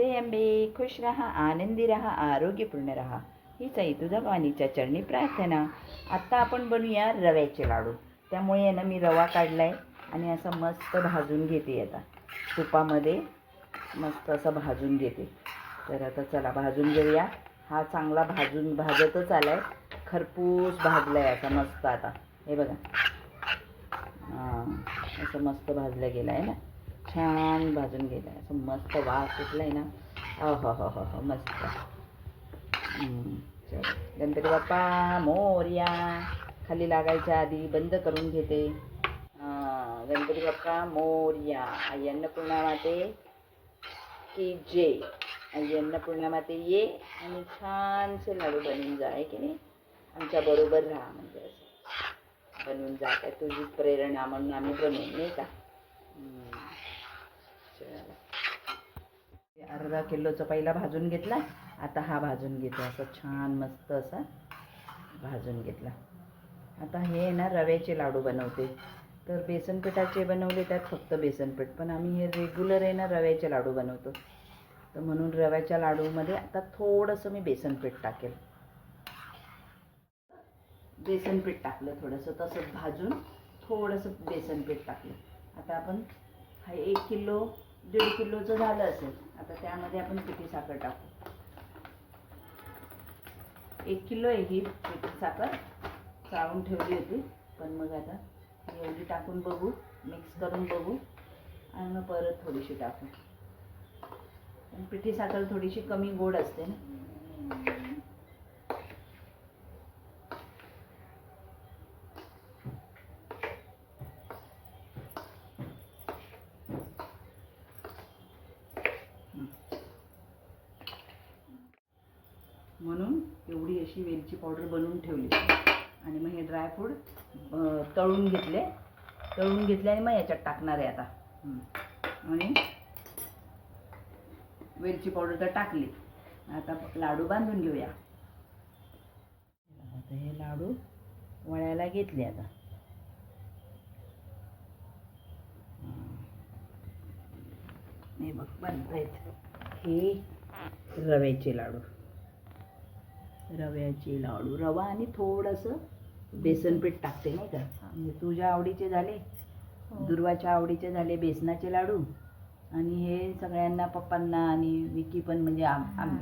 जय अंबे. खुश रहा, आनंदी रहा, आरोग्यपूर्ण रहा, हीच आहे तुझ्या वाणीच्या चरणी प्रार्थना. आत्ता आपण बनवूया रव्याचे लाडू. त्यामुळे आहे ना मी रवा काढला आहे आणि असं मस्त भाजून घेते. आता तुपामध्ये मस्त असं भाजून घेते. तर आता चला भाजून घेऊया. हा चांगला भाजतच आला आहे, खरपूस भाजला आहे असा मस्त. आता हे बघा, असं मस्त भाजलं गेलं आहे ना, छान भाजून गेलं आहे, असं मस्त वास सुटला आहे ना. हो मस्त. चल गणपती बाप्पा मोरया. खाली लागायच्या आधी बंद करून घेते. गणपती बाप्पा मोरया. आई अन्नपूर्णा माते की जय. आई अन्नपूर्णा माते ये आणि छानसे लाडू बनवून जा, आहे की नाही. आमच्या बरोबर राहा, म्हणजे असं बनवून जा. काय तुझी प्रेरणा म्हणून आम्ही बनवून, नाही का. अर्धा किलोचा पहिला भाजून घेतला. आता हा भाजून घेतो, असं छान मस्त असा भाजून घेतला. आता हे ना रव्याचे लाडू बनवते. तर बेसनपिठाचे बनवले, त्यात फक्त बेसनपीठ, पण आम्ही हे रेग्युलर आहे ना रव्याचे लाडू बनवतो. तर म्हणून रव्याच्या लाडूमध्ये आता थोडंसं मी बेसनपीठ टाकेल. बेसनपीठ टाकलं थोडंसं, तसंच भाजून थोडंसं बेसनपीठ टाकलं. आता आपण हा 1 किलो 1.5 किलोचं झालं असेल. आता त्यामध्ये आपण पिठी साखर टाकू. 1 किलो आहे ही पिठी साखर, चाळून ठेवली होती. पण मग आता एवढी टाकून बघू, मिक्स करून बघू आणि मग परत थोडीशी टाकू. पिठी साखर थोडीशी कमी गोड असते ना. म्हणून एवढी अशी वेलची पावडर बनवून ठेवली. आणि मग हे ड्रायफ्रूट तळून घेतले आणि मग याच्यात टाकणार आहे आता. आणि वेलची पावडर तर टाकली. आता लाडू बांधून घेऊया. आता हे लाडू वळायला घेतले. आता हे बघ बनतायत हे रव्याचे लाडू. रवा आणि थोडंसं बेसनपीठ टाकते, नाही का. म्हणजे तुझ्या आवडीचे झाले, दुर्वाच्या आवडीचे झाले बेसनाचे लाडू. आणि हे सगळ्यांना, पप्पांना आणि विकी पण, म्हणजे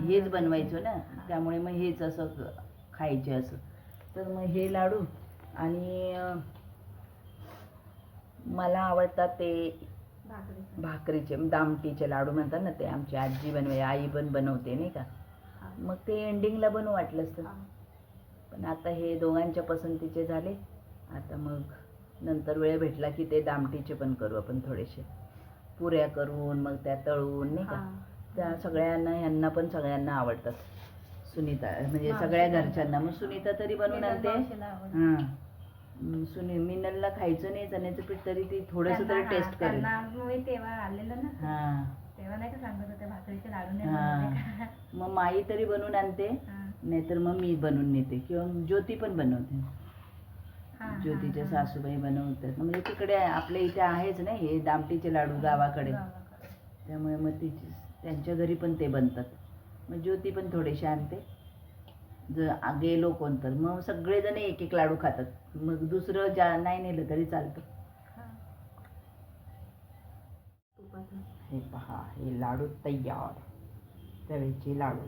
हेच बनवायचं ना, त्यामुळे मग हेच असं खायचे असं. तर मग हे लाडू. आणि मला आवडतात ते भाकरीचे दामटीचे लाडू म्हणतात ना, ते आमची आजी बनवायची, आई पण बनवते, नाही का. मग ते एंडिंगला बनवू वाटलं असतं. पण आता हे दोघांच्या पसंतीचे झाले. आता मग नंतर वेळ भेटला की ते दामटीचे पण करू आपण. थोडेसे पुऱ्या करून मग त्या तळून, नाही का. त्या सगळ्यांना, ह्यांना पण सगळ्यांना आवडतात. सुनीता म्हणजे सगळ्या घरच्यांना. मग सुनीता तरी बनवून आणते. मिनलला खायचं नाही चण्याचं पीठ, तरी ती थोडंसं तरी टेस्ट करेल. तेव्हा आलेलं ना, तेव्हा नाही का सांगत होते भाकरीचे लाडू. मग माई तरी बनवून आणते, नाहीतर मग मी बनवून नेते, किंवा ज्योती पण बनवते. ज्योतीच्या सासूबाई बनवतात. म्हणजे तिकडे आपल्या इथे आहेच ना हे दामटीचे लाडू गावाकडे, त्यामुळे मग त्यांच्या घरी पण ते बनतात. मग ज्योती पण थोडेसे आणते. जर गेलो कोण तर मग सगळेजण एक एक लाडू खातात. मग दुसरं नाही नेलं तरी चालतं. हे पहा, हे लाडू तयार, रव्याचे लाडू.